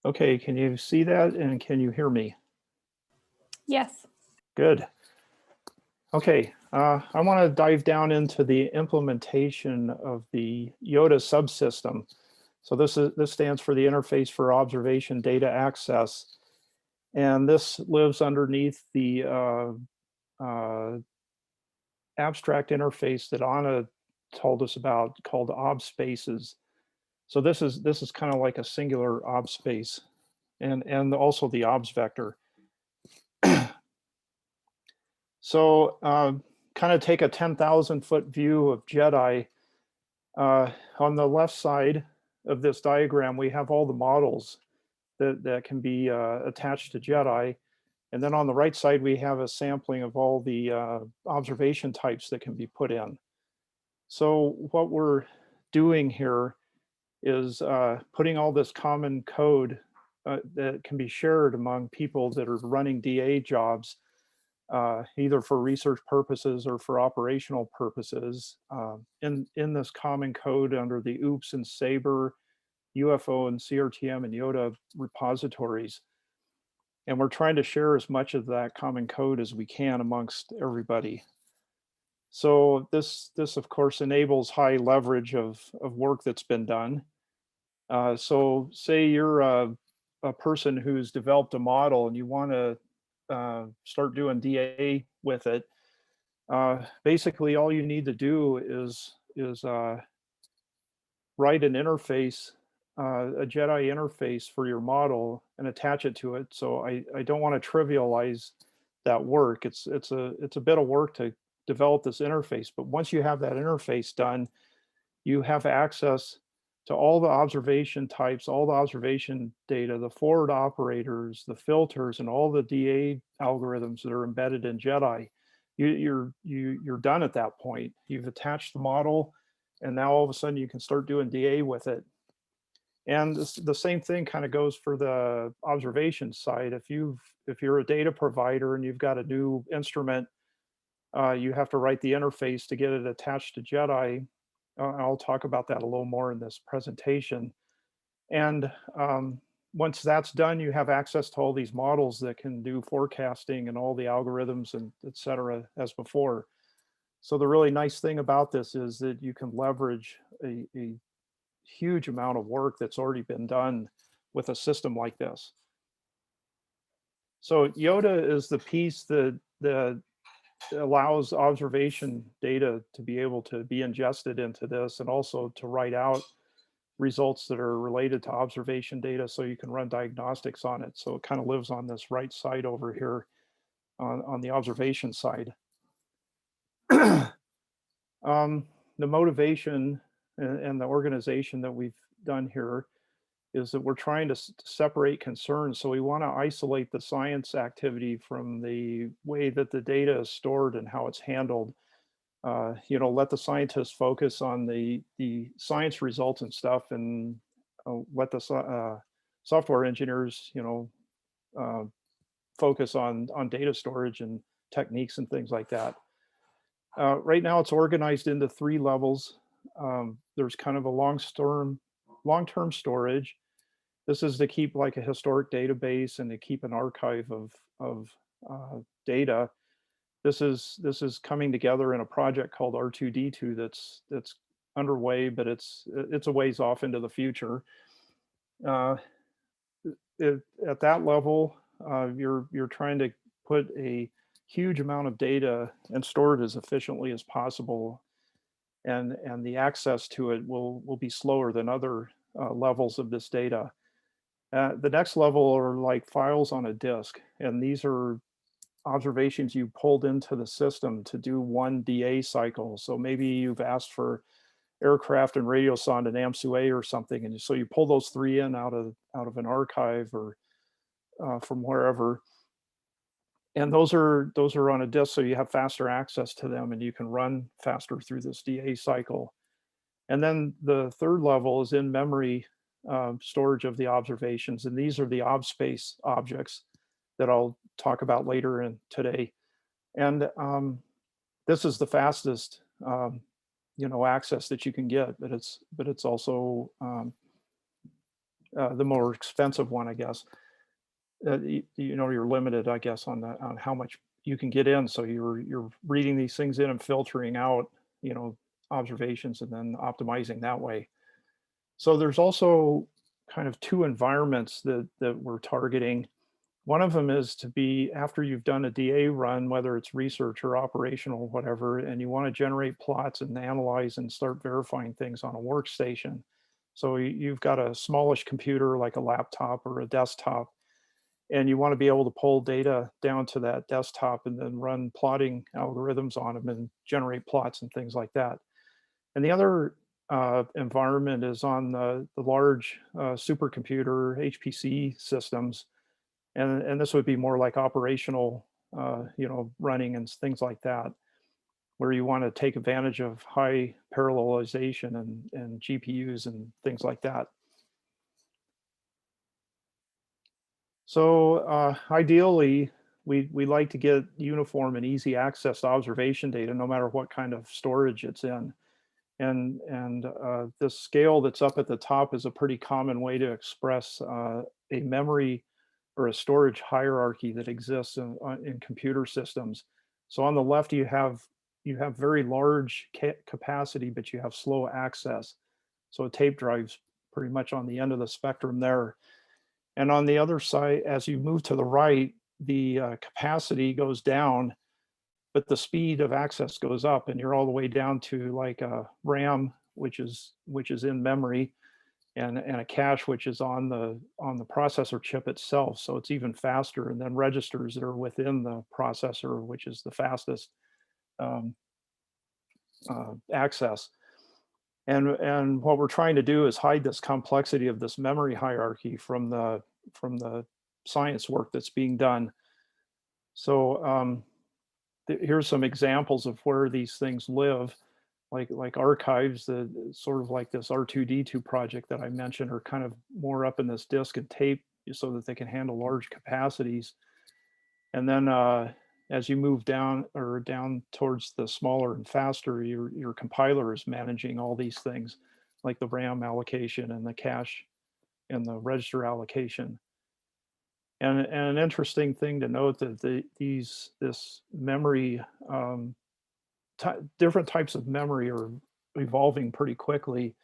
Okay, can you see that and can you hear me? Yes. Good. Okay, I want to dive down into the implementation of the IODA subsystem. So this stands for the Interface for Observation Data Access, and this lives underneath the abstract interface that Anna told us about called OBSpaces. So this is kind of like a singular OBSpace, and also the OBS vector. So kind of take a 10,000-foot view of JEDI. On the left side of this diagram, we have all the models that can be attached to JEDI. And then on the right side, we have a sampling of all the observation types that can be put in. So what we're doing here is putting all this common code that can be shared among people that are running DA jobs, either for research purposes or for operational purposes, in this common code under the OOPS and SABRE, UFO and CRTM and IODA repositories. And we're trying to share as much of that common code as we can amongst everybody. So this of course enables high leverage of work that's been done. So say you're a person who's developed a model and you want to start doing DA with it. Basically, all you need to do is write an interface, a JEDI interface for your model, and attach it to it. So I don't want to trivialize that work. It's a bit of work to develop this interface, but once you have that interface done, you have access to all the observation types, all the observation data, the forward operators, the filters, and all the DA algorithms that are embedded in JEDI. You're done at that point. You've attached the model, and now all of a sudden you can start doing DA with it. And the same thing kind of goes for the observation side. If you're a data provider and you've got a new instrument, you have to write the interface to get it attached to JEDI. I'll talk about that a little more in this presentation. And once that's done, you have access to all these models that can do forecasting and all the algorithms and et cetera as before. So the really nice thing about this is that you can leverage a huge amount of work that's already been done with a system like this. So IODA is the piece that allows observation data to be able to be ingested into this, and also to write out results that are related to observation data so you can run diagnostics on it. So it kind of lives on this right side over here on the observation side. The motivation and the organization that we've done here is that we're trying to separate concerns. So we want to isolate the science activity from the way that the data is stored and how it's handled. Let the scientists focus on the science results and stuff, and let the software engineers, focus on data storage and techniques and things like that. Right now, it's organized into 3 levels. There's kind of a long-term storage. This is to keep like a historic database and to keep an archive of data. This is coming together in a project called R2D2 that's underway, but it's a ways off into the future. At that level, you're trying to put a huge amount of data and store it as efficiently as possible, and the access to it will be slower than other levels of this data. The next level are like files on a disk, and these are observations you pulled into the system to do one DA cycle. So maybe you've asked for aircraft and radiosonde and AMSUA or something, and so you pull those 3 in out of an archive or from wherever, and those are on a disk, so you have faster access to them and you can run faster through this DA cycle. And then the third level is in memory storage of the observations, and these are the OBSpace objects that I'll talk about later in today. And this is the fastest access that you can get, but it's also the more expensive one, I guess. You're limited, I guess, on how much you can get in. So you're reading these things in and filtering out, observations and then optimizing that way. So there's also kind of two environments that we're targeting. One of them is to be after you've done a DA run, whether it's research or operational, whatever, and you want to generate plots and analyze and start verifying things on a workstation. So you've got a smallish computer like a laptop or a desktop, and you want to be able to pull data down to that desktop and then run plotting algorithms on them and generate plots and things like that. And the other environment is on the large supercomputer HPC systems. And this would be more like operational, running and things like that, where you want to take advantage of high parallelization and GPUs and things like that. So ideally, we like to get uniform and easy access to observation data, no matter what kind of storage it's in. And this scale that's up at the top is a pretty common way to express a memory or a storage hierarchy that exists in computer systems. So on the left, you have very large capacity, but you have slow access. So a tape drive's pretty much on the end of the spectrum there. And on the other side, as you move to the right, the capacity goes down, but the speed of access goes up, and you're all the way down to like a RAM, which is in memory, and a cache, which is on the processor chip itself. So it's even faster, and then registers that are within the processor, which is the fastest access. And what we're trying to do is hide this complexity of this memory hierarchy from the science work that's being done. So here's some examples of where these things live, like archives, sort of like this R2D2 project that I mentioned, are kind of more up in this disk and tape so that they can handle large capacities. And then as you move down towards the smaller and faster, your compiler is managing all these things, like the RAM allocation and the cache and the register allocation. And an interesting thing to note that this memory, different types of memory are evolving pretty quickly,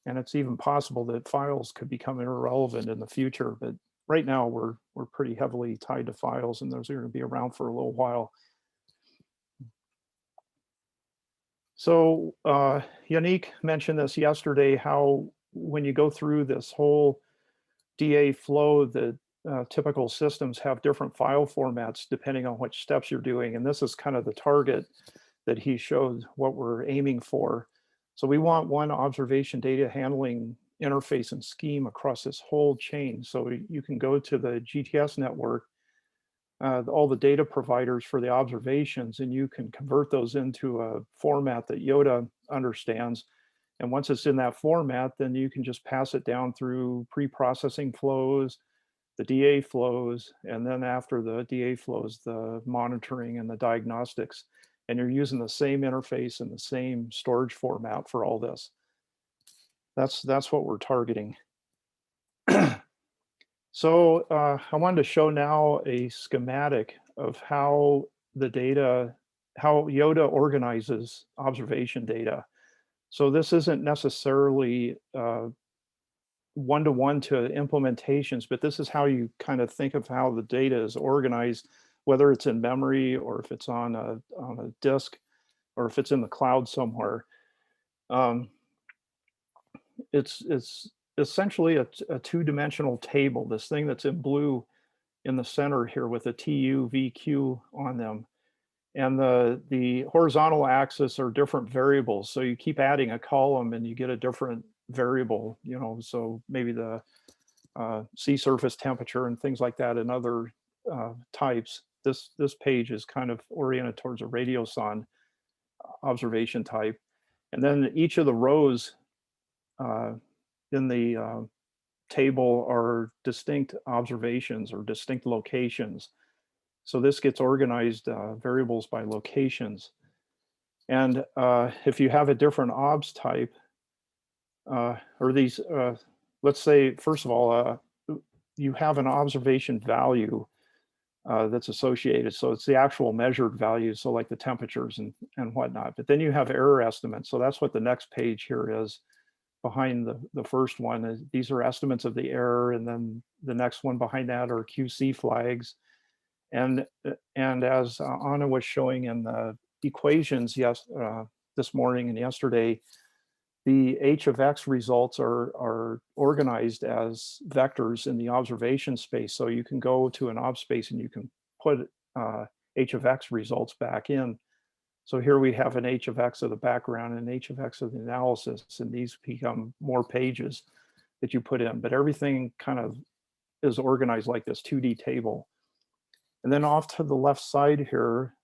and it's even possible that files could become irrelevant in the future. But right now, we're pretty heavily tied to files, and those are going to be around for a little while. So Yannick mentioned this yesterday, how when you go through this whole DA flow, the typical systems have different file formats depending on which steps you're doing. And this is kind of the target that he showed what we're aiming for. So we want one observation data handling interface and scheme across this whole chain. So you can go to the GTS network, all the data providers for the observations, and you can convert those into a format that IODA understands. And once it's in that format, then you can just pass it down through pre-processing flows, the DA flows, and then after the DA flows, the monitoring and the diagnostics. And you're using the same interface and the same storage format for all this. That's what we're targeting. So I wanted to show now a schematic of how IODA organizes observation data. So this isn't necessarily one-to-one to implementations, but this is how you kind of think of how the data is organized, whether it's in memory or if it's on a disk or if it's in the cloud somewhere. It's essentially a two-dimensional table, this thing that's in blue in the center here with a TU, VQ on them. And the horizontal axis are different variables. So you keep adding a column and you get a different variable, so maybe the sea surface temperature and things like that and other types. This page is kind of oriented towards a radiosonde observation type. And then each of the rows in the table are distinct observations or distinct locations. So this gets organized variables by locations. And if you have a different OBS type, or these, let's say, first of all, you have an observation value that's associated. So it's the actual measured value, so like the temperatures and whatnot. But then you have error estimates. So that's what the next page here is behind the first one. Is these are estimates of the error, and then the next one behind that are QC flags. And as Anna was showing in the equations this morning and yesterday, the H of X results are organized as vectors in the observation space. So you can go to an ob space and you can put H of X results back in. So here we have an H of X of the background and H of X of the analysis, and these become more pages that you put in. But everything kind of is organized like this 2D table. And then off to the left side here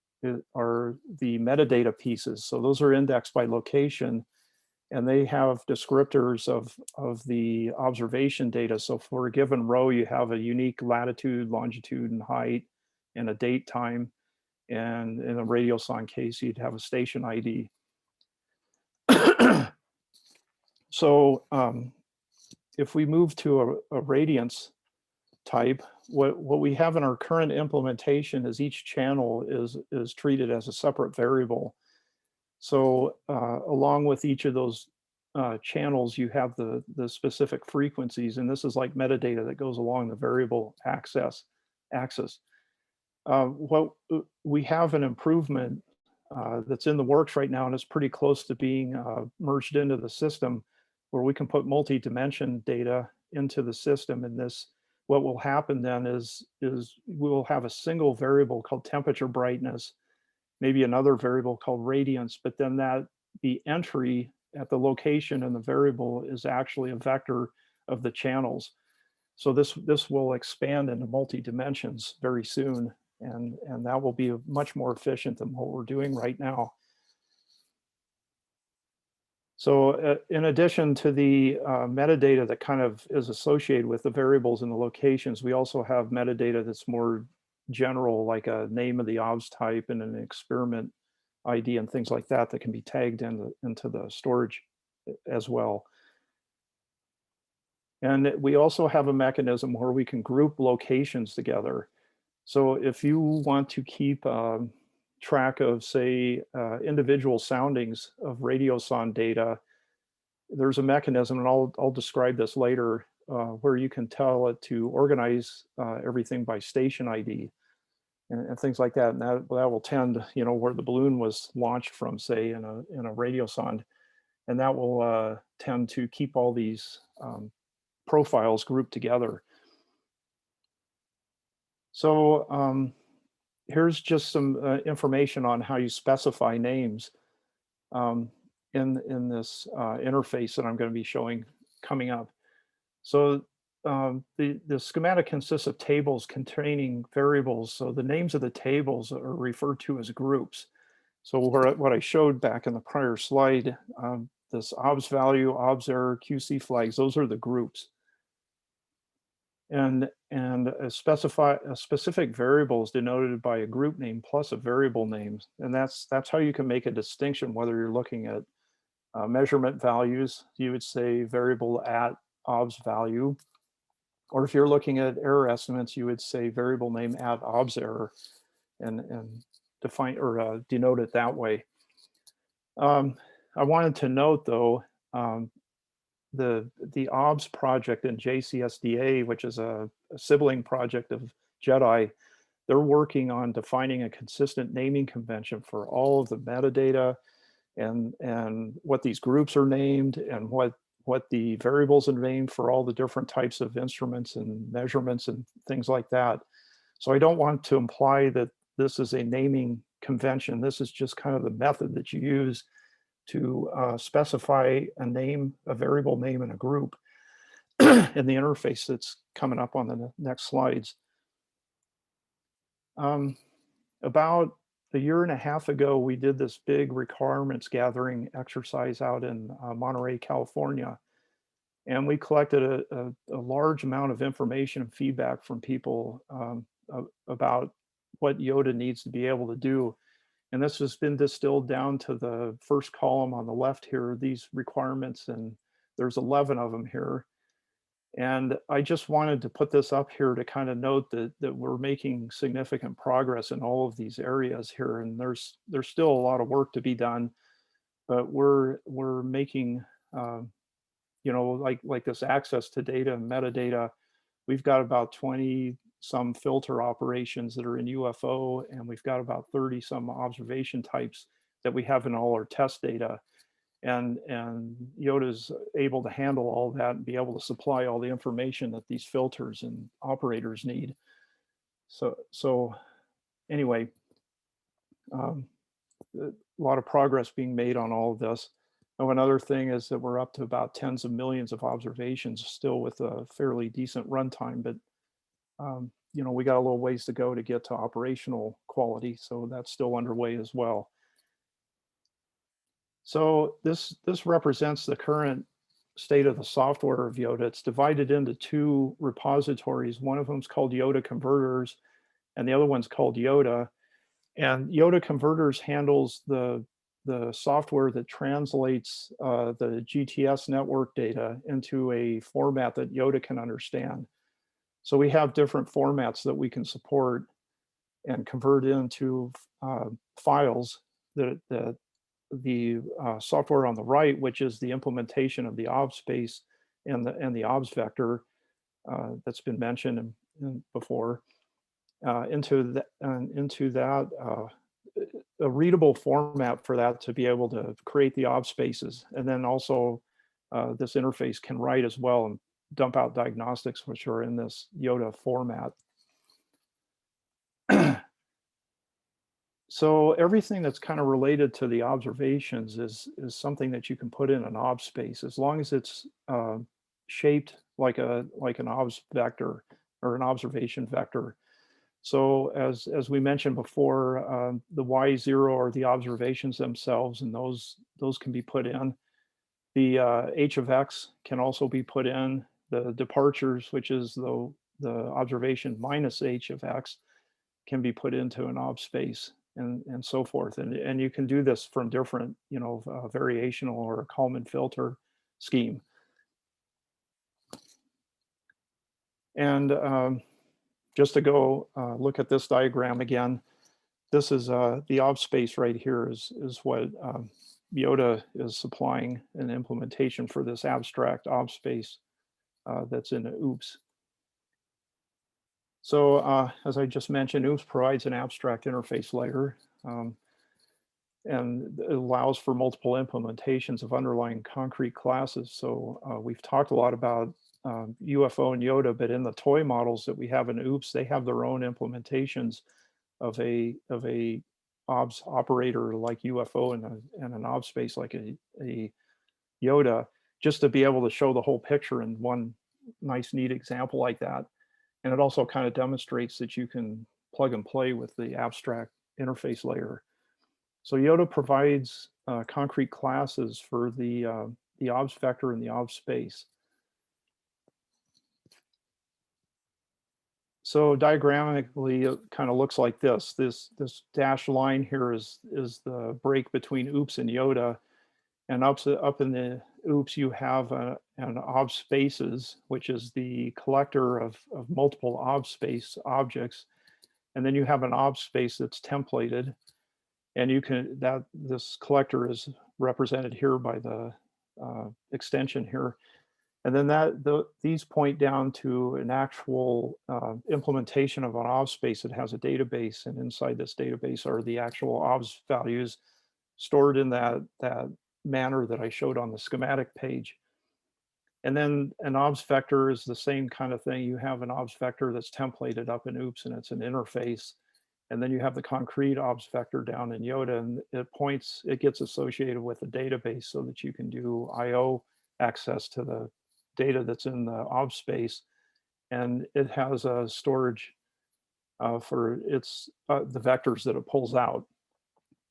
are the metadata pieces. So those are indexed by location, and they have descriptors of the observation data. So for a given row, you have a unique latitude, longitude, and height, and a date time. And in a radiosonde case, you'd have a station ID. So if we move to a radiance type, what we have in our current implementation is each channel is treated as a separate variable. So along with each of those channels, you have the specific frequencies, and this is like metadata that goes along the variable axis. What we have an improvement that's in the works right now, and it's pretty close to being merged into the system, where we can put multi-dimension data into the system. And this, what will happen then is we will have a single variable called temperature brightness, maybe another variable called radiance, but then the entry at the location in the variable is actually a vector of the channels. So this will expand into multi-dimensions very soon, and that will be much more efficient than what we're doing right now. So in addition to the metadata that kind of is associated with the variables and the locations, we also have metadata that's more general, like a name of the OBS type and an experiment ID and things like that can be tagged into the storage as well. And we also have a mechanism where we can group locations together. So if you want to keep track of, say, individual soundings of radiosonde data, there's a mechanism, and I'll describe this later, where you can tell it to organize everything by station ID and things like that. And that will tend, where the balloon was launched from, say, in a radiosonde, and that will tend to keep all these profiles grouped together. So here's just some information on how you specify names in this interface that I'm going to be showing coming up. So the schematic consists of tables containing variables. So the names of the tables are referred to as groups. So what I showed back in the prior slide, this OBS value, OBS error, QC flags, those are the groups. And a specific variable is denoted by a group name plus a variable name. And that's how you can make a distinction whether you're looking at measurement values. You would say variable at OBS value. Or if you're looking at error estimates, you would say variable name at OBS error and define or denote it that way. I wanted to note though, the OBS project in JCSDA, which is a sibling project of JEDI, they're working on defining a consistent naming convention for all of the metadata and what these groups are named and what the variables are named for all the different types of instruments and measurements and things like that. So I don't want to imply that this is a naming convention. This is just kind of the method that you use to specify a name, a variable name in a group in the interface that's coming up on the next slides. About a year and a half ago, we did this big requirements gathering exercise out in Monterey, California. And we collected a large amount of information and feedback from people about what IODA needs to be able to do. And this has been distilled down to the first column on the left here, these requirements, and there's 11 of them here. And I just wanted to put this up here to kind of note that we're making significant progress in all of these areas here, and there's still a lot of work to be done, but we're making like this access to data and metadata. We've got about 20 some filter operations that are in UFO, and we've got about 30 some observation types that we have in all our test data. And IODA is able to handle all that and be able to supply all the information that these filters and operators need. So anyway, a lot of progress being made on all of this. Oh, another thing is that we're up to about tens of millions of observations still with a fairly decent runtime, but we got a little ways to go to get to operational quality, so that's still underway as well. So this represents the current state of the software of IODA. It's divided into two repositories. One of them is called IODA Converters, and the other one's called IODA. And IODA Converters handles the software that translates the GTS network data into a format that IODA can understand. So we have different formats that we can support and convert into files that the software on the right, which is the implementation of the obs space and the obs vector that's been mentioned before, into that a readable format for that to be able to create the obs spaces. And then also this interface can write as well and dump out diagnostics which are in this IODA format. So everything that's kind of related to the observations is something that you can put in an obs space, as long as it's shaped like an obs vector or an observation vector. So as we mentioned before, the Y0 are the observations themselves, and those can be put in. The H of X can also be put in. The departures, which is the observation minus H of X, can be put into an obs space, and so forth. And you can do this from different, variational or Kalman filter scheme. And just to go look at this diagram again, this is the obs space right here is what IODA is supplying an implementation for this abstract obs space that's in OOPS. So as I just mentioned, OOPS provides an abstract interface layer, and it allows for multiple implementations of underlying concrete classes. So we've talked a lot about UFO and IODA, but in the toy models that we have in OOPS, they have their own implementations of a obs operator like UFO and an obs space like a IODA, just to be able to show the whole picture in one nice, neat example like that. And it also kind of demonstrates that you can plug and play with the abstract interface layer. So IODA provides concrete classes for the obs vector and the obs space. So diagrammatically, it kind of looks like this. This dashed line here is the break between OOPS and IODA. And up in the OOPS, you have an obs spaces, which is the collector of multiple obs space objects. And then you have an obs space that's templated. And this collector is represented here by the extension here. And then these point down to an actual implementation of an obs space that has a database, and inside this database are the actual obs values stored in that manner that I showed on the schematic page. And then an obs vector is the same kind of thing. You have an obs vector that's templated up in OOPS, and it's an interface. And then you have the concrete obs vector down in IODA, and it gets associated with a database so that you can do IO access to the data that's in the obs space. And it has a storage for the vectors that it pulls out.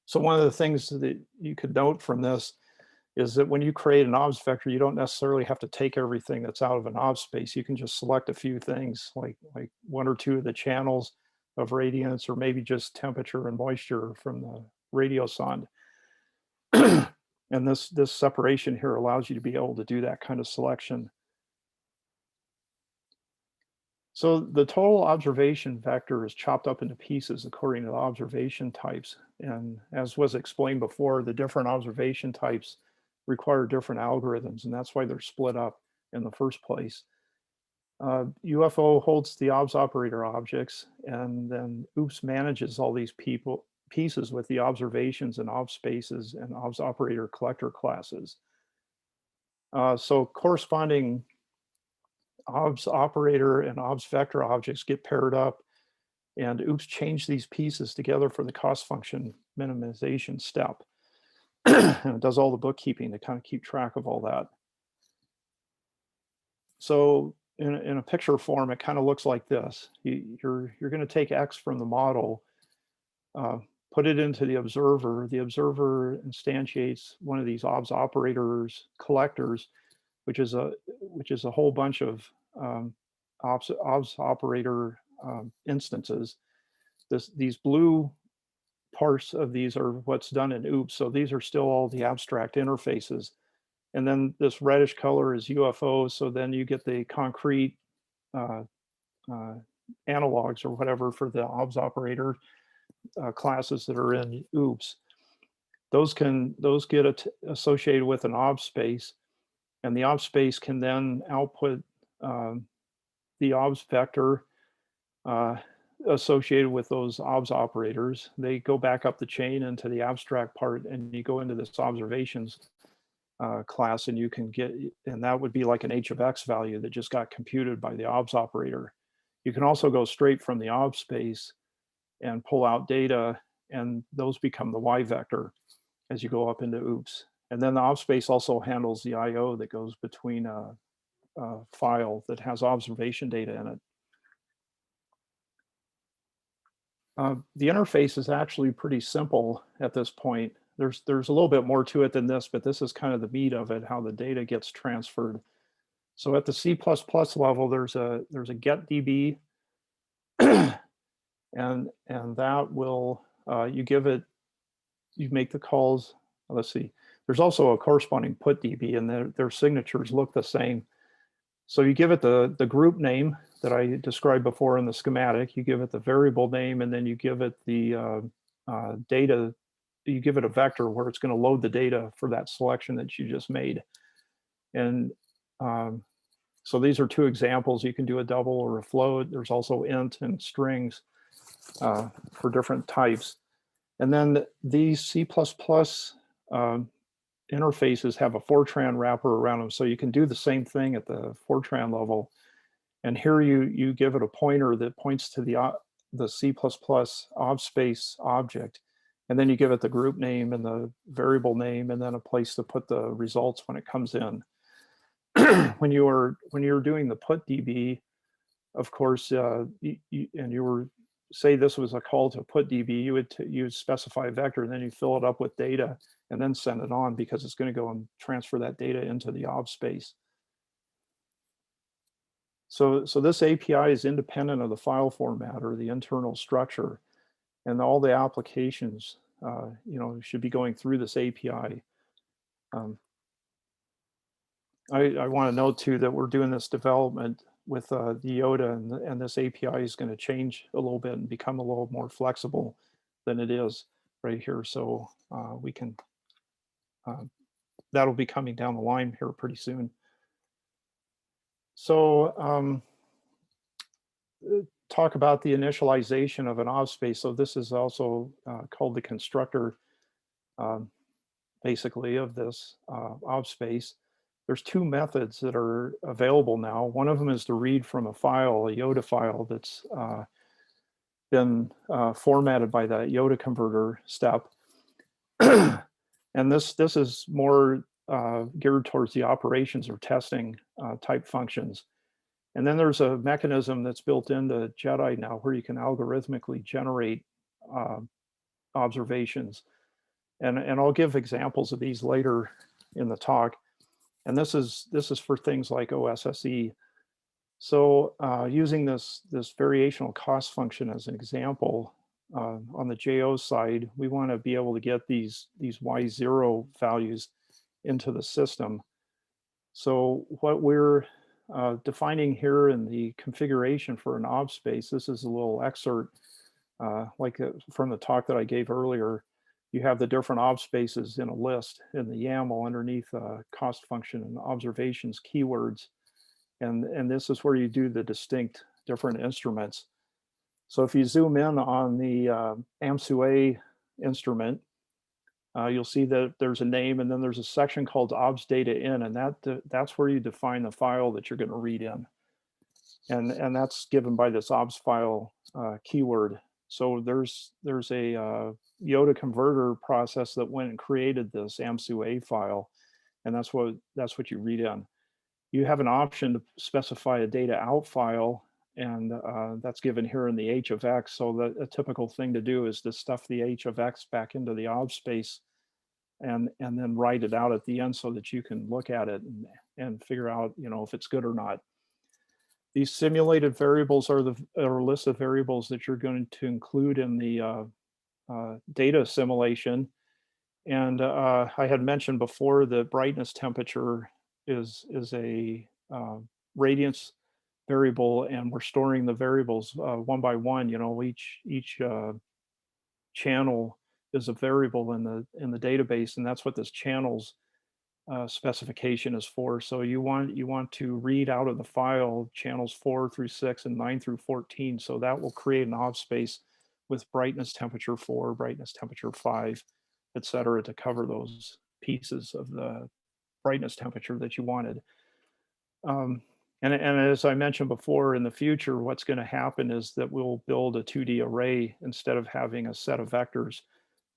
So one of the things that you could note from this is that when you create an obs vector, you don't necessarily have to take everything that's out of an obs space. You can just select a few things, like one or two of the channels of radiance, or maybe just temperature and moisture from the radiosonde. And this separation here allows you to be able to do that kind of selection. So the total observation vector is chopped up into pieces according to the observation types. And as was explained before, the different observation types require different algorithms, and that's why they're split up in the first place. UFO holds the OBS operator objects, and then OOPS manages all these pieces with the observations and OBS spaces and OBS operator collector classes. So corresponding OBS operator and OBS vector objects get paired up, and OOPS change these pieces together for the cost function minimization step. And it does all the bookkeeping to kind of keep track of all that. So in a picture form, it kind of looks like this. You're going to take X from the model, put it into the observer. The observer instantiates one of these OBS operators collectors, which is a whole bunch of OBS operator instances. These blue parts of these are what's done in OOPS. So these are still all the abstract interfaces. And then this reddish color is UFO. So then you get the concrete analogs or whatever for the OBS operator classes that are in OOPS. Those get associated with an OBS space, and the OBS space can then output the OBS vector associated with those OBS operators. They go back up the chain into the abstract part, and you go into this observations class, and you can get, and that would be like an H of X value that just got computed by the OBS operator. You can also go straight from the OBS space and pull out data, and those become the Y vector as you go up into OOPS. And then the OBS space also handles the IO that goes between a file that has observation data in it. The interface is actually pretty simple at this point. There's a little bit more to it than this, but this is kind of the meat of it, how the data gets transferred. So at the C++ level, there's a get DB, and that will you make the calls. Let's see. There's also a corresponding put DB, and their signatures look the same. So you give it the group name that I described before in the schematic, you give it the variable name, and then you give it the data, you give it a vector where it's going to load the data for that selection that you just made. And so these are two examples. You can do a double or a float. There's also int and strings for different types. And then these C++ interfaces have a Fortran wrapper around them, so you can do the same thing at the Fortran level. And here you give it a pointer that points to the C++ OBS space object, and then you give it the group name and the variable name, and then a place to put the results when it comes in. when you're doing the put DB, of course, say this was a call to put DB, you would specify a vector, and then you fill it up with data and then send it on, because it's going to go and transfer that data into the OBS space. So this API is independent of the file format or the internal structure, and all the applications should be going through this API. I want to note too that we're doing this development with the IODA, and this API is going to change a little bit and become a little more flexible than it is right here. So we can, that'll be coming down the line here pretty soon. So talk about the initialization of an OBS space. So this is also called the constructor, basically, of this OBS space. There's two methods that are available now. One of them is to read from a file, a IODA file that's been formatted by the IODA converter step. And this is more geared towards the operations or testing type functions. And then there's a mechanism that's built into JEDI now where you can algorithmically generate observations. And I'll give examples of these later in the talk. And this is for things like OSSE. So using this variational cost function as an example, on the JO side, we want to be able to get these Y0 values into the system. So what we're defining here in the configuration for an ob space, this is a little excerpt from the talk that I gave earlier. You have the different ob spaces in a list in the YAML underneath cost function and observations keywords. And this is where you do the distinct different instruments. So if you zoom in on the AMSUA instrument, you'll see that there's a name, and then there's a section called obs data in, and that's where you define the file that you're going to read in. And that's given by this obs file keyword. So there's a IODA converter process that went and created this AMSUA file, and that's what you read in. You have an option to specify a data out file, and that's given here in the h of x. So a typical thing to do is to stuff the h of x back into the ob space and then write it out at the end so that you can look at it and figure out, if it's good or not. These simulated variables are a list of variables that you're going to include in the data assimilation. And I had mentioned before that brightness temperature is a radiance variable, and we're storing the variables one by one. Each channel is a variable in the database, and that's what this channels specification is for. So you want to read out of the file channels 4 through 6 and 9 through 14. So that will create an ob space with brightness temperature 4, brightness temperature 5, etc., to cover those pieces of the brightness temperature that you wanted. And as I mentioned before, in the future, what's going to happen is that we'll build a 2D array instead of having a set of vectors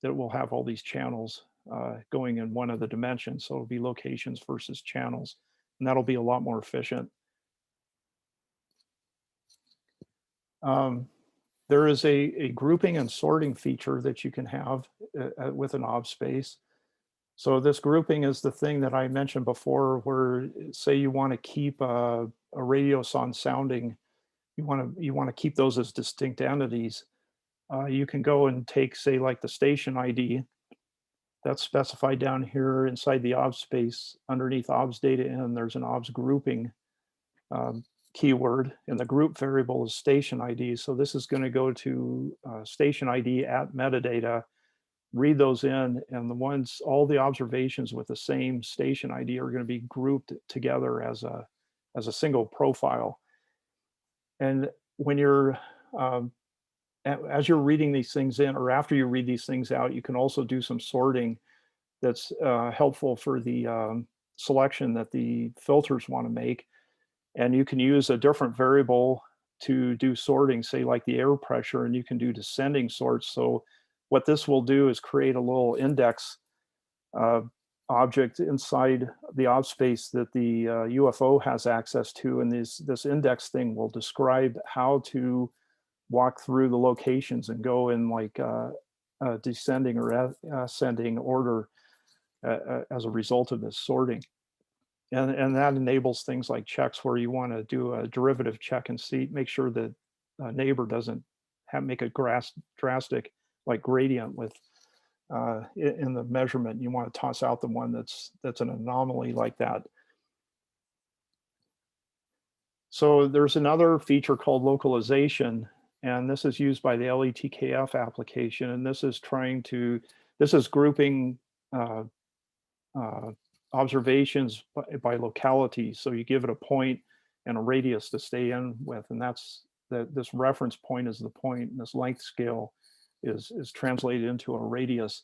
that will have all these channels going in one of the dimensions. So it'll be locations versus channels, and that'll be a lot more efficient. There is a grouping and sorting feature that you can have with an ob space. So this grouping is the thing that I mentioned before, where say you want to keep a radio on sounding, you want to keep those as distinct entities. You can go and take, say, like the station ID that's specified down here inside the obs space underneath obs data in. There's an obs grouping keyword, and the group variable is station ID. So this is going to go to station ID at metadata, read those in, and all the observations with the same station ID are going to be grouped together as a single profile. And when you're as you're reading these things in, or after you read these things out, you can also do some sorting that's helpful for the selection that the filters want to make. And you can use a different variable to do sorting, say like the air pressure, and you can do descending sorts. So what this will do is create a little index object inside the ob space that the UFO has access to, and this index thing will describe how to walk through the locations and go in like descending or ascending order as a result of this sorting. And that enables things like checks where you want to do a derivative check and see, make sure that a neighbor doesn't make a drastic like gradient with in the measurement. You want to toss out the one that's an anomaly like that. So there's another feature called localization, and this is used by the LETKF application, and this is grouping observations by locality. So you give it a point and a radius to stay in with, and this reference point is the point, and this length scale is translated into a radius.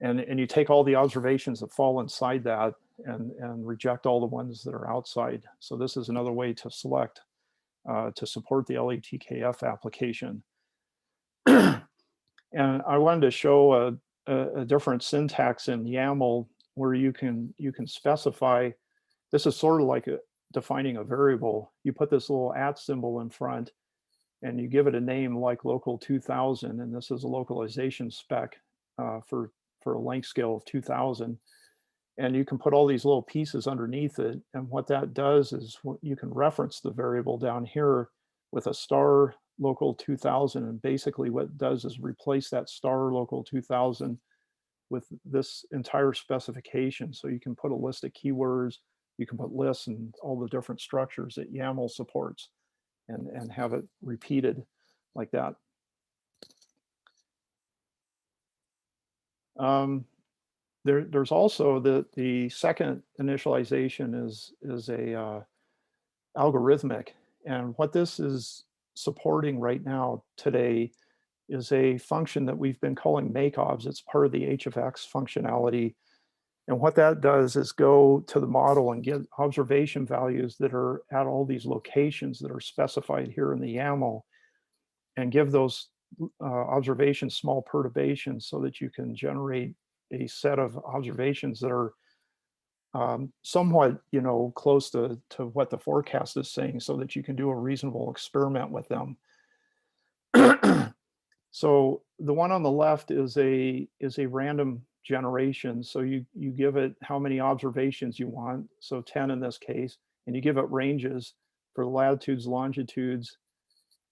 And you take all the observations that fall inside that and reject all the ones that are outside. So this is another way to select to support the LETKF application. And I wanted to show a different syntax in YAML where you can specify. This is sort of like defining a variable. You put this little @ symbol in front, and you give it a name like local 2000, and this is a localization spec for a length scale of 2000. And you can put all these little pieces underneath it, and what that does is you can reference the variable down here with a star local 2000, and basically what it does is replace that star local 2000 with this entire specification. So you can put a list of keywords, you can put lists and all the different structures that YAML supports and have it repeated like that. There's also the second initialization is a algorithmic, and what this is supporting right now today is a function that we've been calling makeobs. It's part of the HFX functionality, and what that does is go to the model and get observation values that are at all these locations that are specified here in the YAML, and give those observations small perturbations so that you can generate a set of observations that are somewhat, close to what the forecast is saying, so that you can do a reasonable experiment with them. So the one on the left is a random generation. So you give it how many observations you want, so 10 in this case, and you give it ranges for the latitudes, longitudes,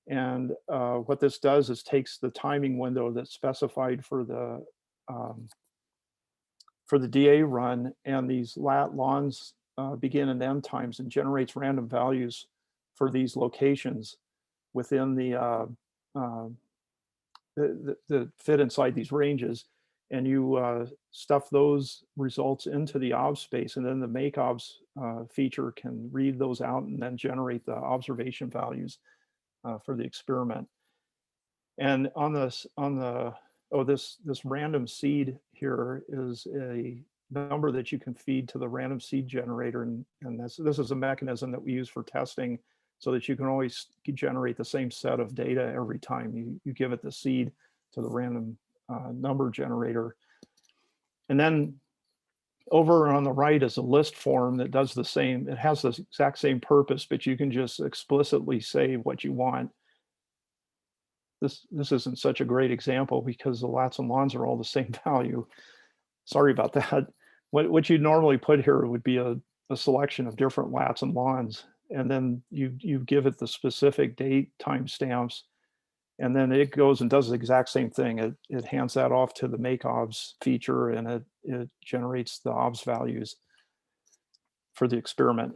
and what this does is takes the timing window that's specified for the DA run and these lat lons begin and end times, and generates random values for these locations within the fit inside these ranges, and you stuff those results into the obs space, and then the make obs feature can read those out and then generate the observation values for the experiment. And on this random seed here is a number that you can feed to the random seed generator, and this is a mechanism that we use for testing, so that you can always generate the same set of data every time you give it the seed to the random number generator. And then over on the right is a list form that does the same. It has the exact same purpose, but you can just explicitly say what you want. This isn't such a great example because the lats and lons are all the same value. Sorry about that. What you'd normally put here would be a selection of different lats and lons, and then you give it the specific date timestamps, and then it goes and does the exact same thing. It hands that off to the make obs feature, and it generates the obs values for the experiment.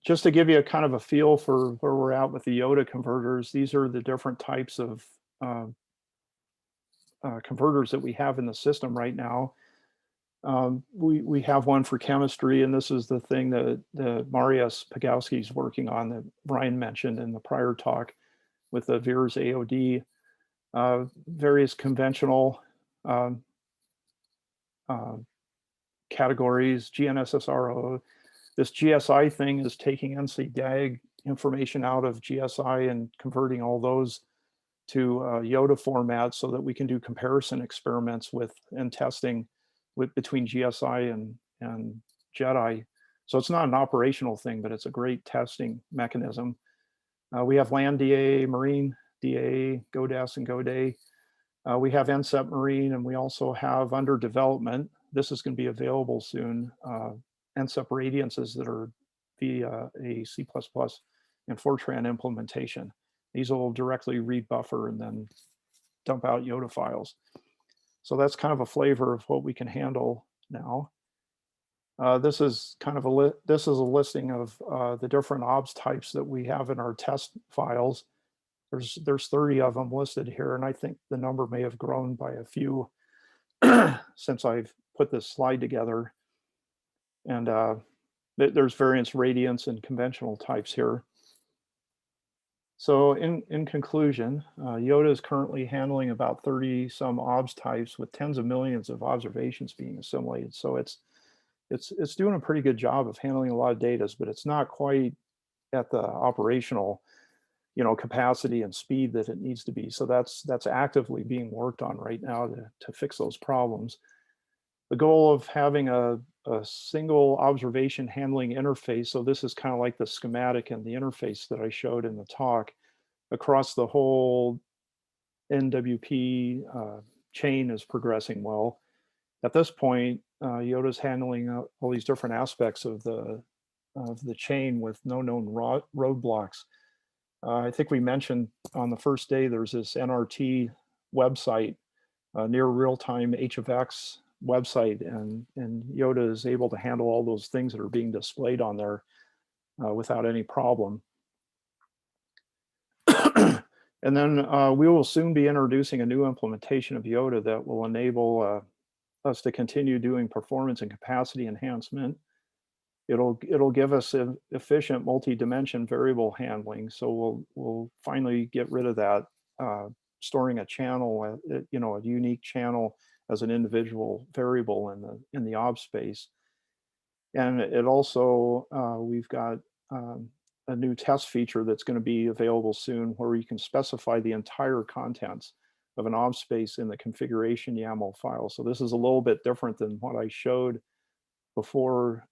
Just to give you a kind of a feel for where we're at with the IODA converters, these are the different types of converters that we have in the system right now. We have one for chemistry, and this is the thing that Mariusz Pagowski is working on that Brian mentioned in the prior talk with the VIIRS AOD, various conventional categories, GNSSRO. This GSI thing is taking NC-DAG information out of GSI and converting all those to IODA format so that we can do comparison experiments with and testing between GSI and JEDI. So it's not an operational thing, but it's a great testing mechanism. We have land DA, marine DA, GODES and GODE. We have NCEP marine, and we also have under development, this is going to be available soon, NCEP radiances that are via a C++ and Fortran implementation. These will directly read buffer and then dump out IODA files. So that's kind of a flavor of what we can handle now. This is kind of a listing of the different obs types that we have in our test files. There's 30 of them listed here, and I think the number may have grown by a few since I've put this slide together. And there's various radiance and conventional types here. So in conclusion, IODA is currently handling about 30 some obs types with tens of millions of observations being assimilated. So it's doing a pretty good job of handling a lot of data, but it's not quite at the operational, capacity and speed that it needs to be. So that's actively being worked on right now to fix those problems. The goal of having a single observation handling interface, so this is kind of like the schematic and the interface that I showed in the talk, across the whole NWP chain is progressing well. At this point, IODA is handling all these different aspects of the chain with no known roadblocks. I think we mentioned on the first day there's this NRT website, near real-time HFX website, and IODA is able to handle all those things that are being displayed on there without any problem. And then we will soon be introducing a new implementation of IODA that will enable us to continue doing performance and capacity enhancement. It'll give us efficient multi-dimension variable handling. So we'll finally get rid of that storing a channel, a unique channel as an individual variable in the ob space. And it also we've got a new test feature that's going to be available soon, where you can specify the entire contents of an ob space in the configuration YAML file. So this is a little bit different than what I showed before.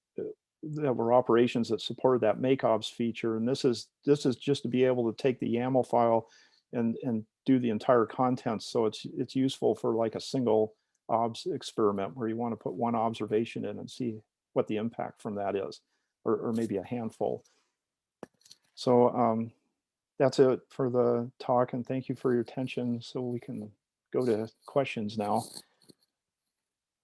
That were operations that supported that make obs feature, and this is just to be able to take the YAML file and do the entire contents. So it's useful for like a single obs experiment where you want to put one observation in and see what the impact from that is, or maybe a handful. So that's it for the talk, and thank you for your attention. So we can go to questions now.